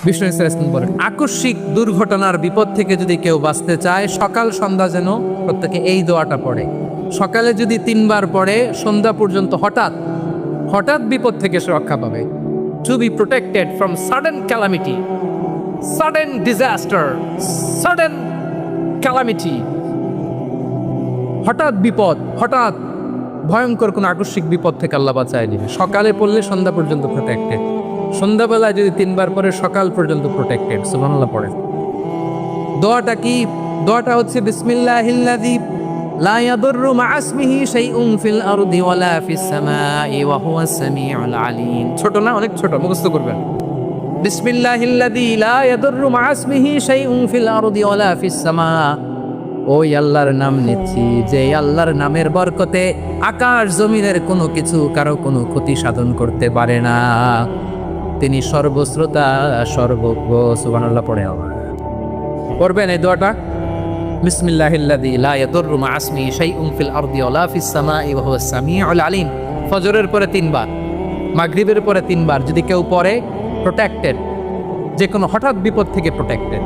বিষ্ণু ইসলাম বলেন, আকস্মিক দুর্ঘটনার বিপদ থেকে যদি কেউ বাঁচতে চায় সকাল সন্ধ্যা যেন প্রত্যেকে এই দোয়াটা পড়ে। সকালে যদি 3 বার পড়ে, সন্ধ্যা পর্যন্ত হঠাৎ হঠাৎ বিপদ থেকে সে রক্ষা পাবে। To be protected from sudden calamity, sudden disaster, sudden calamity, হঠাৎ বিপদ, হঠাৎ ভয়ঙ্কর কোন আকস্মিক বিপদ থেকে আল্লাহ বাঁচায় দিবে। সকালে পড়লে সন্ধ্যা পর্যন্ত প্রোটেক্টেড, সন্ধ্যাবেলায় যদি 3 বার পরে সকাল পর্যন্ত প্রোটেক্টেড। সুবহানাল্লাহ পড়ে। দোয়াটা কি? দোয়াটা হচ্ছে বিসমিল্লাহিল্লাযী লা ইয়াদুররু মা'a ইসমিহি শাইউন ফিল আরদি ওয়ালা ফিস সামাই ওয়া হুয়াস সামিউল আলিম। ছোট না? অনেক ছোট, মুখস্থ করবেন। বিসমিল্লাহিল্লাযী লা ইয়াদুররু মা'a ইসমিহি শাইউন ফিল আরদি ওয়ালা ফিস সামা। ওই আল্লাহর নাম নিচ্ছি যে আল্লাহর নামের বরকতে আকাশ জমিনের কোনো কিছু কারো কোনো ক্ষতি সাধন করতে পারে না। তিনি সর্বশ্রোতা, সর্বজ্ঞ। সুবহানাল্লাহ পড়ে পড়বেন এই দোয়াটা, বিসমিল্লাহিল্লাযী লা ইয়াদুররু মা'a ইসমিহি শাইউন ফিল আরদি ওয়ালা ফিস সামাই ওয়া হুয়াস সামিউল আলিম। ফজরের পরে 3 বার, মাগরিবের পরে 3 বার যদি কেউ পড়ে, প্রোটেক্টেড, যে কোনো হঠাৎ বিপদ থেকে প্রোটেক্টেড।